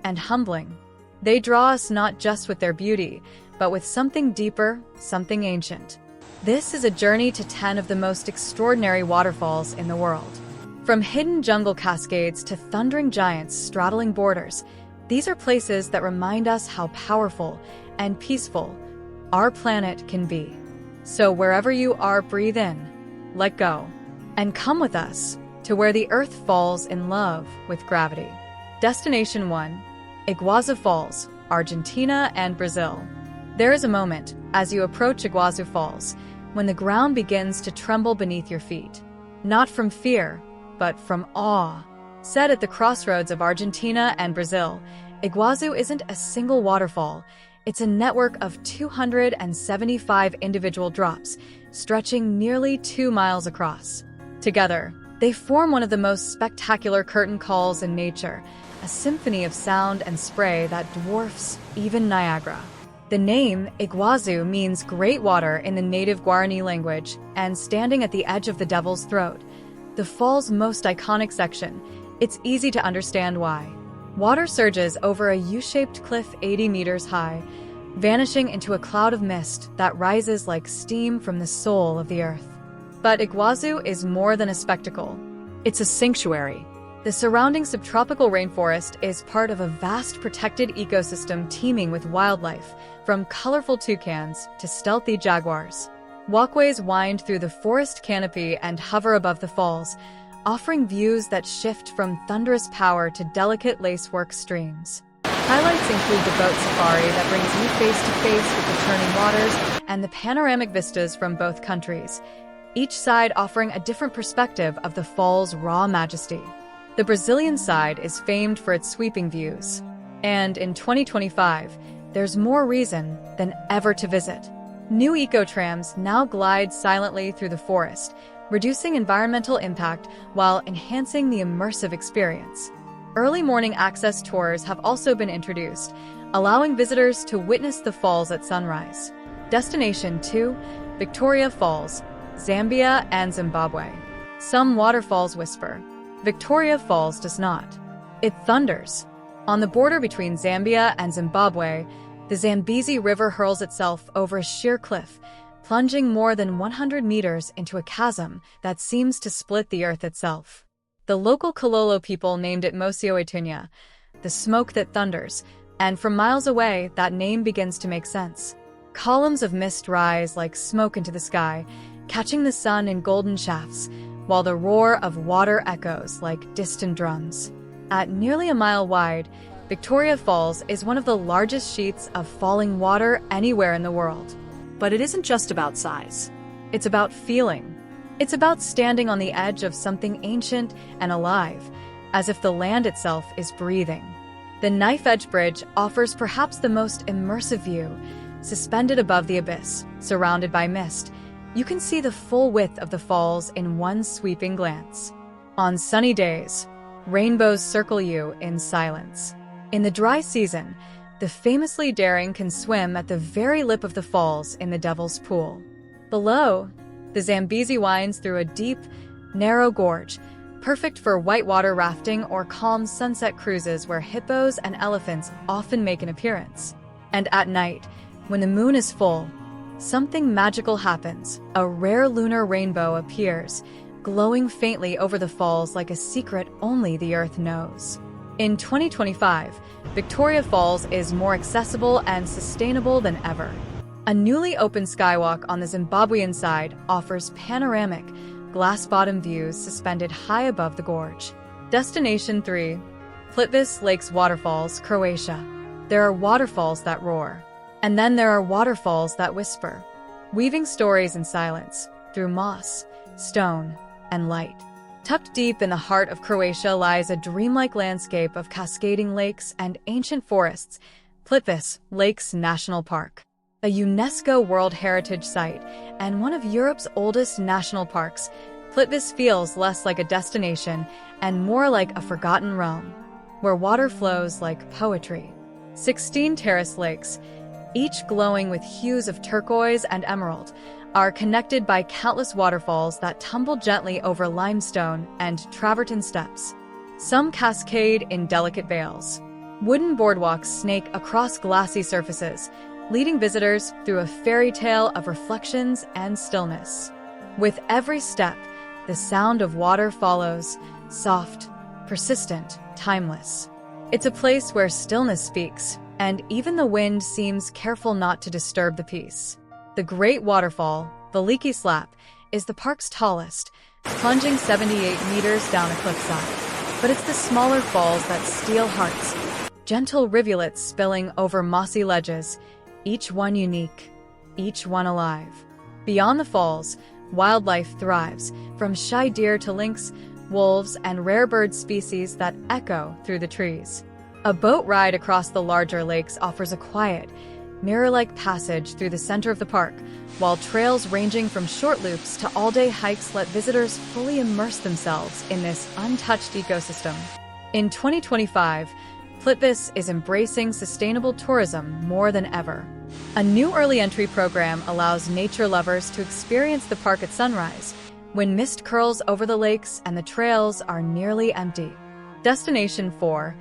and humbling. They draw us not just with their beauty, but with something deeper, something ancient. This is a journey to 10 of the most extraordinary waterfalls in the world. From hidden jungle cascades to thundering giants straddling borders, these are places that remind us how powerful and peaceful our planet can be. So wherever you are, breathe in, let go, and come with us to where the earth falls in love with gravity. Destination 1: Iguazu Falls, Argentina and Brazil. There is a moment, as you approach Iguazu Falls, when the ground begins to tremble beneath your feet. Not from fear, but from awe. Set at the crossroads of Argentina and Brazil, Iguazu isn't a single waterfall. It's a network of 275 individual drops, stretching nearly 2 miles across. Together, they form one of the most spectacular curtain calls in nature, a symphony of sound and spray that dwarfs even Niagara. The name Iguazu means great water in the native Guarani language, and standing at the edge of the Devil's Throat, the fall's most iconic section, it's easy to understand why. Water surges over a U-shaped cliff 80 meters high, vanishing into a cloud of mist that rises like steam from the soul of the earth. But Iguazu is more than a spectacle. It's a sanctuary. The surrounding subtropical rainforest is part of a vast protected ecosystem teeming with wildlife, from colorful toucans to stealthy jaguars. Walkways wind through the forest canopy and hover above the falls, offering views that shift from thunderous power to delicate lacework streams. Highlights include the boat safari that brings you face-to-face with the churning waters and the panoramic vistas from both countries, each side offering a different perspective of the fall's raw majesty. The Brazilian side is famed for its sweeping views. And in 2025, there's more reason than ever to visit. New eco-trams now glide silently through the forest, reducing environmental impact while enhancing the immersive experience. Early morning access tours have also been introduced, allowing visitors to witness the falls at sunrise. Destination 2: Victoria Falls, Zambia and Zimbabwe. Some waterfalls whisper. Victoria Falls does not. It thunders. On the border between Zambia and Zimbabwe, the Zambezi River hurls itself over a sheer cliff, plunging more than 100 meters into a chasm that seems to split the earth itself. The local Kololo people named it Mosioetunya, the smoke that thunders, and from miles away, that name begins to make sense. Columns of mist rise like smoke into the sky, catching the sun in golden shafts, while the roar of water echoes like distant drums. At nearly a mile wide, Victoria Falls is one of the largest sheets of falling water anywhere in the world. But it isn't just about size. It's about feeling. It's about standing on the edge of something ancient and alive, as if the land itself is breathing. The Knife Edge Bridge offers perhaps the most immersive view. Suspended above the abyss, surrounded by mist, you can see the full width of the falls in one sweeping glance. On sunny days, rainbows circle you in silence. In the dry season, the famously daring can swim at the very lip of the falls in the Devil's Pool. Below, the Zambezi winds through a deep, narrow gorge, perfect for whitewater rafting or calm sunset cruises where hippos and elephants often make an appearance. And at night, when the moon is full, something magical happens. A rare lunar rainbow appears, glowing faintly over the falls like a secret only the Earth knows. In 2025, Victoria Falls is more accessible and sustainable than ever. A newly opened skywalk on the Zimbabwean side offers panoramic, glass-bottom views suspended high above the gorge. Destination 3: Plitvice Lakes Waterfalls, Croatia. There are waterfalls that roar. And then there are waterfalls that whisper, weaving stories in silence, through moss, stone, and light. Tucked deep in the heart of Croatia lies a dreamlike landscape of cascading lakes and ancient forests, Plitvice Lakes National Park. A UNESCO World Heritage Site and one of Europe's oldest national parks, Plitvice feels less like a destination and more like a forgotten realm, where water flows like poetry. 16 terrace lakes, each glowing with hues of turquoise and emerald, are connected by countless waterfalls that tumble gently over limestone and travertine steps. Some cascade in delicate veils, Wooden boardwalks snake across glassy surfaces, leading visitors through a fairy tale of reflections and stillness. With every step, the sound of water follows, soft, persistent, timeless. It's a place where stillness speaks, and even the wind seems careful not to disturb the peace. The Great Waterfall, the Leaky Slap, is the park's tallest, plunging 78 meters down a cliffside. But it's the smaller falls that steal hearts, gentle rivulets spilling over mossy ledges, each one unique, each one alive. Beyond the falls, wildlife thrives, from shy deer to lynx, wolves, and rare bird species that echo through the trees. A boat ride across the larger lakes offers a quiet, mirror-like passage through the center of the park, while trails ranging from short loops to all-day hikes let visitors fully immerse themselves in this untouched ecosystem. In 2025, Plitvice is embracing sustainable tourism more than ever. A new early entry program allows nature lovers to experience the park at sunrise, when mist curls over the lakes and the trails are nearly empty. Destination 4,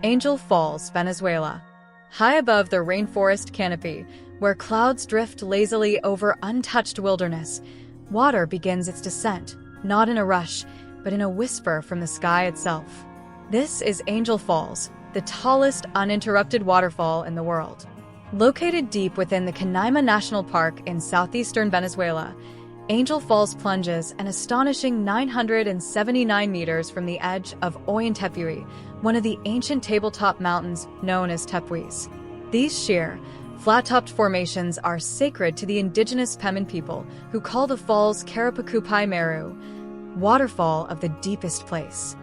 Angel Falls, Venezuela. High above the rainforest canopy, where clouds drift lazily over untouched wilderness, water begins its descent, not in a rush, but in a whisper from the sky itself. This is Angel Falls, the tallest uninterrupted waterfall in the world. Located deep within the Canaima National Park in southeastern Venezuela, Angel Falls plunges an astonishing 979 meters from the edge of Ollantaytambo, one of the ancient tabletop mountains known as tepuis. These sheer, flat-topped formations are sacred to the indigenous Pemen people, who call the falls Karapakupai Meru, waterfall of the deepest place.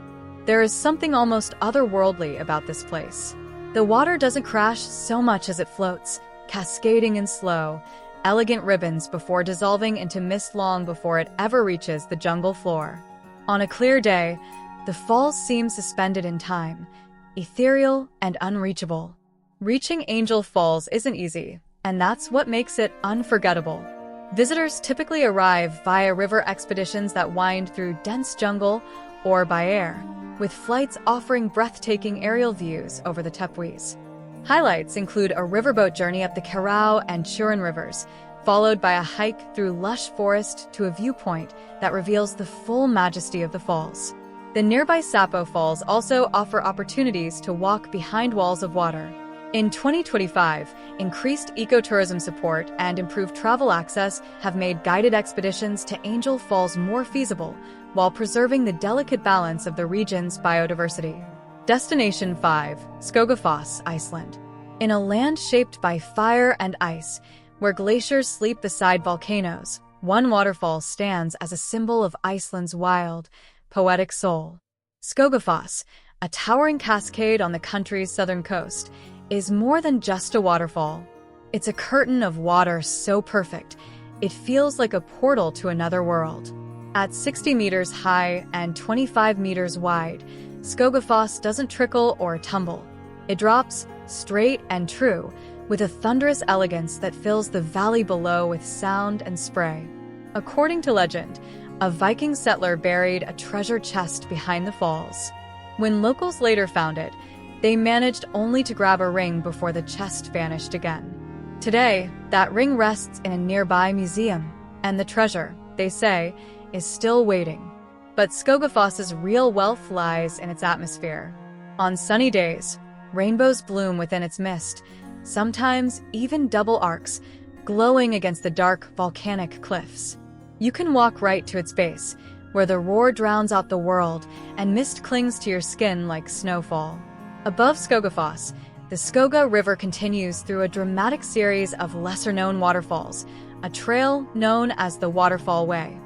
There is something almost otherworldly about this place. The water doesn't crash so much as it floats, cascading in slow, elegant ribbons before dissolving into mist long before it ever reaches the jungle floor. On a clear day, the falls seem suspended in time, ethereal and unreachable. Reaching Angel Falls isn't easy, and that's what makes it unforgettable. Visitors typically arrive via river expeditions that wind through dense jungle or by air, with flights offering breathtaking aerial views over the tepuis. Highlights include a riverboat journey up the Carao and Churin rivers, followed by a hike through lush forest to a viewpoint that reveals the full majesty of the falls. The nearby Sapo Falls also offer opportunities to walk behind walls of water. In 2025, increased ecotourism support and improved travel access have made guided expeditions to Angel Falls more feasible, while preserving the delicate balance of the region's biodiversity. Destination 5, Skogafoss, Iceland. In a land shaped by fire and ice, where glaciers sleep beside volcanoes, one waterfall stands as a symbol of Iceland's wild, poetic soul. Skogafoss, a towering cascade on the country's southern coast, is more than just a waterfall. It's a curtain of water so perfect, it feels like a portal to another world. At 60 meters high and 25 meters wide, Skogafoss doesn't trickle or tumble. It drops, straight and true, with a thunderous elegance that fills the valley below with sound and spray. According to legend, a Viking settler buried a treasure chest behind the falls. When locals later found it, they managed only to grab a ring before the chest vanished again. Today, that ring rests in a nearby museum, and the treasure, they say, is still waiting. But Skogafoss's real wealth lies in its atmosphere. On sunny days, rainbows bloom within its mist, sometimes even double arcs, glowing against the dark volcanic cliffs. You can walk right to its base, where the roar drowns out the world and mist clings to your skin like snowfall. Above Skogafoss, the Skoga River continues through a dramatic series of lesser-known waterfalls, a trail known as the Waterfall Way.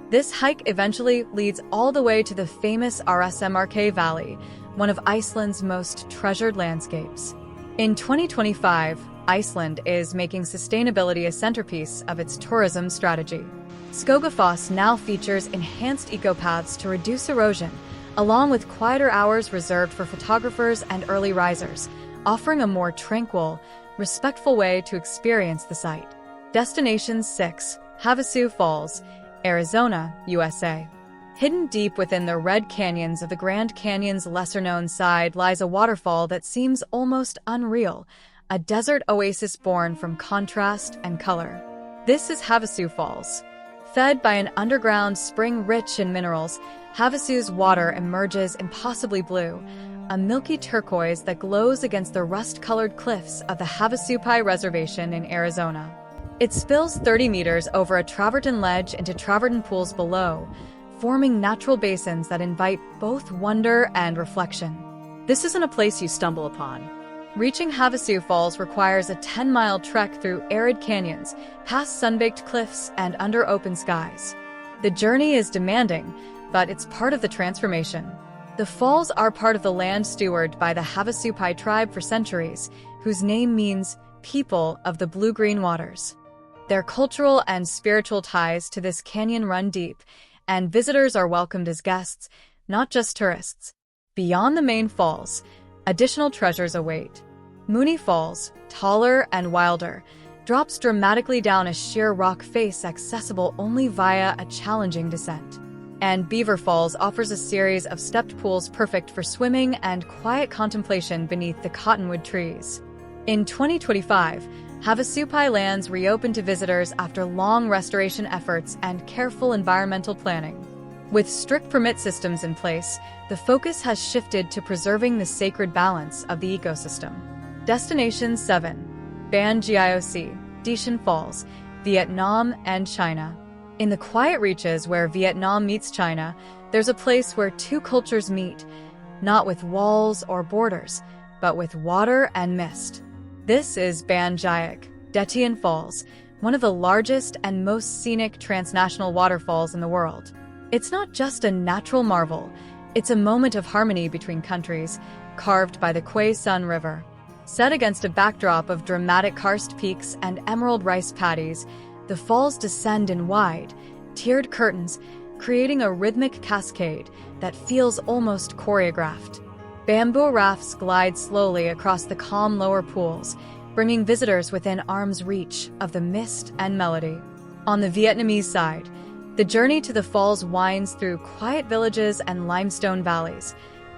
This hike eventually leads all the way to the famous RSMRK Valley, one of Iceland's most treasured landscapes. In 2025, Iceland is making sustainability a centerpiece of its tourism strategy. Skogafoss now features enhanced ecopaths to reduce erosion, along with quieter hours reserved for photographers and early risers, offering a more tranquil, respectful way to experience the site. Destination 6, Havasu Falls, Arizona, USA. Hidden deep within the red canyons of the Grand Canyon's lesser-known side lies a waterfall that seems almost unreal, a desert oasis born from contrast and color. This is Havasu Falls. Fed by an underground spring rich in minerals, Havasu's water emerges impossibly blue, a milky turquoise that glows against the rust-colored cliffs of the Havasupai Reservation in Arizona. It spills 30 meters over a travertine ledge into travertine pools below, forming natural basins that invite both wonder and reflection. This isn't a place you stumble upon. Reaching Havasu Falls requires a 10-mile trek through arid canyons, past sun-baked cliffs, and under open skies. The journey is demanding, but it's part of the transformation. The falls are part of the land stewarded by the Havasupai tribe for centuries, whose name means people of the blue-green waters. Their cultural and spiritual ties to this canyon run deep, and visitors are welcomed as guests, not just tourists. Beyond the main falls, additional treasures await. Mooney Falls, taller and wilder, drops dramatically down a sheer rock face accessible only via a challenging descent. And Beaver Falls offers a series of stepped pools perfect for swimming and quiet contemplation beneath the cottonwood trees. In 2025, Havasupai lands reopened to visitors after long restoration efforts and careful environmental planning. With strict permit systems in place, the focus has shifted to preserving the sacred balance of the ecosystem. Destination 7. Ban Gioc, Dishan Falls, Vietnam and China. In the quiet reaches where Vietnam meets China, there's a place where two cultures meet, not with walls or borders, but with water and mist. This is Ban Giac, Detien Falls, one of the largest and most scenic transnational waterfalls in the world. It's not just a natural marvel, it's a moment of harmony between countries, carved by the Quay Sun River. Set against a backdrop of dramatic karst peaks and emerald rice paddies, the falls descend in wide, tiered curtains, creating a rhythmic cascade that feels almost choreographed. Bamboo rafts glide slowly across the calm lower pools, bringing visitors within arm's reach of the mist and melody. On the Vietnamese side, the journey to the falls winds through quiet villages and limestone valleys,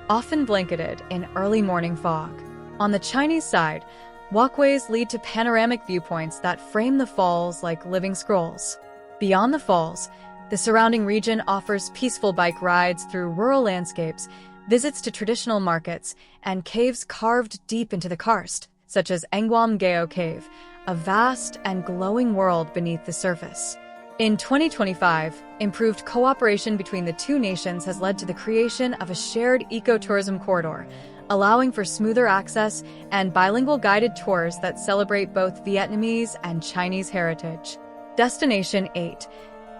often blanketed in early morning fog. On the Chinese side, walkways lead to panoramic viewpoints that frame the falls like living scrolls. Beyond the falls, the surrounding region offers peaceful bike rides through rural landscapes, visits to traditional markets, and caves carved deep into the karst, such as Nguam Gao Cave, a vast and glowing world beneath the surface. In 2025, improved cooperation between the two nations has led to the creation of a shared ecotourism corridor, allowing for smoother access and bilingual guided tours that celebrate both Vietnamese and Chinese heritage. Destination 8.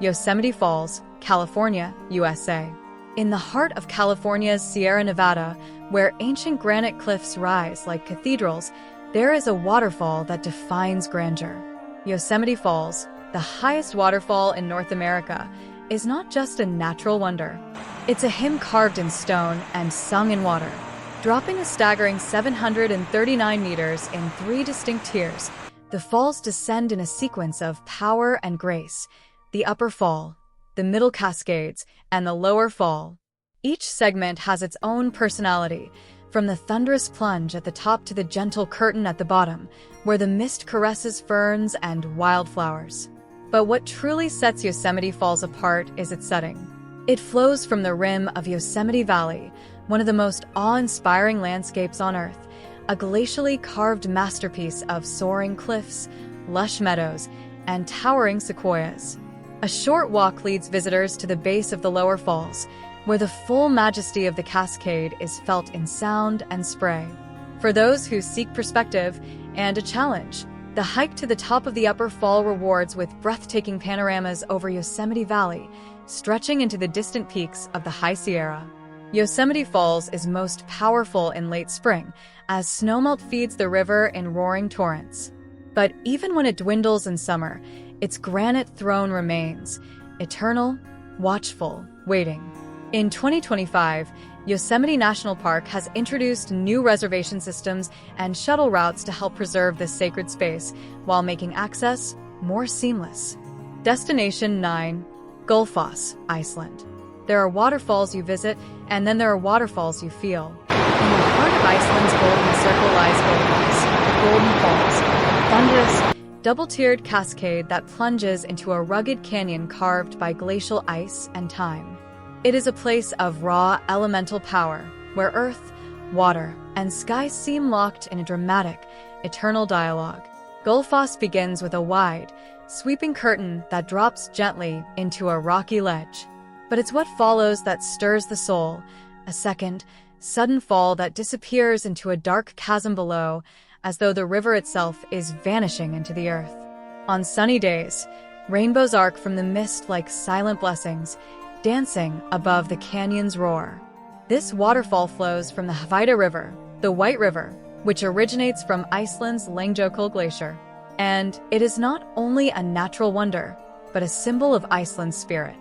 Yosemite Falls, California, USA. In the heart of California's Sierra Nevada, where ancient granite cliffs rise like cathedrals, there is a waterfall that defines grandeur. Yosemite Falls, the highest waterfall in North America, is not just a natural wonder. It's a hymn carved in stone and sung in water. Dropping a staggering 739 meters in 3 distinct tiers, the falls descend in a sequence of power and grace: the upper fall, the middle cascades, and the lower fall. Each segment has its own personality, from the thunderous plunge at the top to the gentle curtain at the bottom, where the mist caresses ferns and wildflowers. But what truly sets Yosemite Falls apart is its setting. It flows from the rim of Yosemite Valley, one of the most awe-inspiring landscapes on Earth, a glacially carved masterpiece of soaring cliffs, lush meadows, and towering sequoias. A short walk leads visitors to the base of the lower falls, where the full majesty of the cascade is felt in sound and spray. For those who seek perspective and a challenge, the hike to the top of the upper fall rewards with breathtaking panoramas over Yosemite Valley, stretching into the distant peaks of the High Sierra. Yosemite Falls is most powerful in late spring, as snowmelt feeds the river in roaring torrents. But even when it dwindles in summer, its granite throne remains, eternal, watchful, waiting. In 2025, Yosemite National Park has introduced new reservation systems and shuttle routes to help preserve this sacred space while making access more seamless. Destination 9. Gullfoss, Iceland. There are waterfalls you visit, and then there are waterfalls you feel. In the heart of Iceland's golden circle lies Goldfoss, the Golden Falls, a thunderous, double-tiered cascade that plunges into a rugged canyon carved by glacial ice and time. It is a place of raw, elemental power, where earth, water, and sky seem locked in a dramatic, eternal dialogue. Gullfoss begins with a wide, sweeping curtain that drops gently into a rocky ledge. But it's what follows that stirs the soul, a second, sudden fall that disappears into a dark chasm below, as though the river itself is vanishing into the earth. On sunny days, rainbows arc from the mist like silent blessings, dancing above the canyon's roar. This waterfall flows from the Hvida River, the White River, which originates from Iceland's Langjökull Glacier. And it is not only a natural wonder, but a symbol of Iceland's spirit.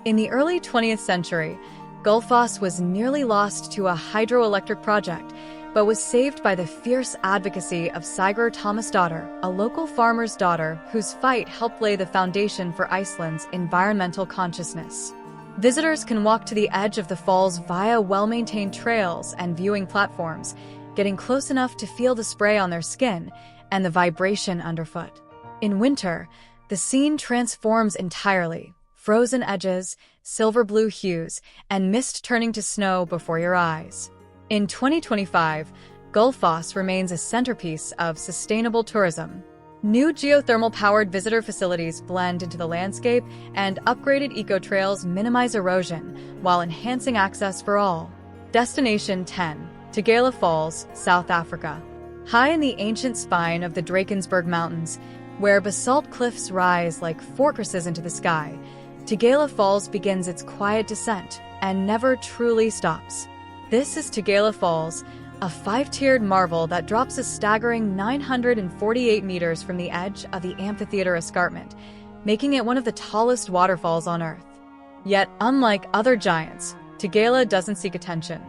In the early 20th century, Gullfoss was nearly lost to a hydroelectric project, but was saved by the fierce advocacy of Sigurður Tómasdóttir, a local farmer's daughter whose fight helped lay the foundation for Iceland's environmental consciousness. Visitors can walk to the edge of the falls via well-maintained trails and viewing platforms, getting close enough to feel the spray on their skin and the vibration underfoot. In winter, the scene transforms entirely. Frozen edges, silver blue hues, and mist turning to snow before your eyes. In 2025, Gullfoss remains a centerpiece of sustainable tourism. New geothermal-powered visitor facilities blend into the landscape, and upgraded eco-trails minimize erosion while enhancing access for all. Destination 10. Tegela Falls, South Africa. High in the ancient spine of the Drakensberg Mountains, where basalt cliffs rise like fortresses into the sky, Tegela Falls begins its quiet descent and never truly stops. This is Tegela Falls, a 5-tiered marvel that drops a staggering 948 meters from the edge of the amphitheater escarpment, making it one of the tallest waterfalls on Earth. Yet, unlike other giants, Tegela doesn't seek attention.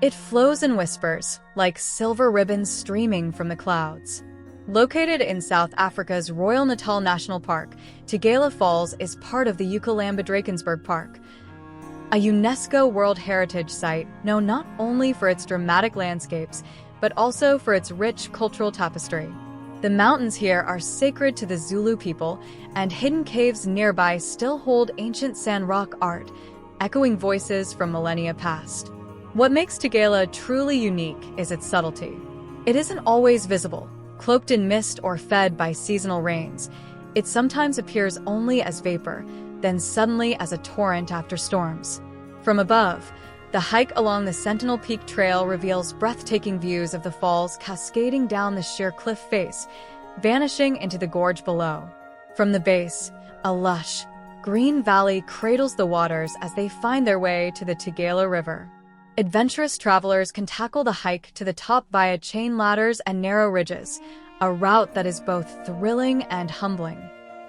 It flows in whispers, like silver ribbons streaming from the clouds. Located in South Africa's Royal Natal National Park, Tegela Falls is part of the Ukulamba Drakensberg Park, a UNESCO World Heritage Site known not only for its dramatic landscapes, but also for its rich cultural tapestry. The mountains here are sacred to the Zulu people, and hidden caves nearby still hold ancient sand rock art, echoing voices from millennia past. What makes Tegela truly unique is its subtlety. It isn't always visible, cloaked in mist or fed by seasonal rains. It sometimes appears only as vapor, then suddenly as a torrent after storms. From above, the hike along the Sentinel Peak Trail reveals breathtaking views of the falls cascading down the sheer cliff face, vanishing into the gorge below. From the base, a lush, green valley cradles the waters as they find their way to the Tegela River. Adventurous travelers can tackle the hike to the top via chain ladders and narrow ridges, a route that is both thrilling and humbling.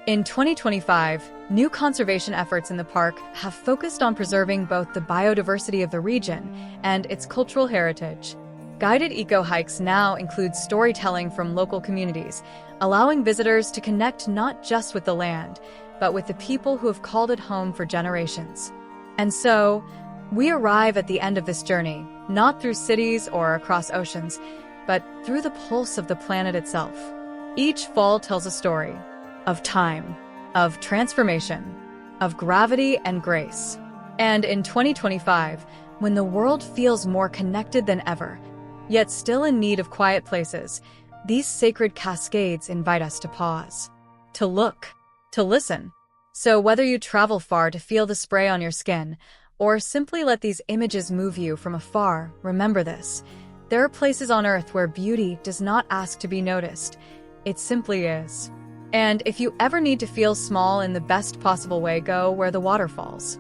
In 2025, new conservation efforts in the park have focused on preserving both the biodiversity of the region and its cultural heritage. Guided eco-hikes now include storytelling from local communities, allowing visitors to connect not just with the land, but with the people who have called it home for generations. And so, we arrive at the end of this journey, not through cities or across oceans, but through the pulse of the planet itself. Each fall tells a story of time, of transformation, of gravity and grace. And in 2025, when the world feels more connected than ever, yet still in need of quiet places, these sacred cascades invite us to pause, to look, to listen. So whether you travel far to feel the spray on your skin, or simply let these images move you from afar, remember this: there are places on Earth where beauty does not ask to be noticed, it simply is. And if you ever need to feel small in the best possible way, go where the water falls.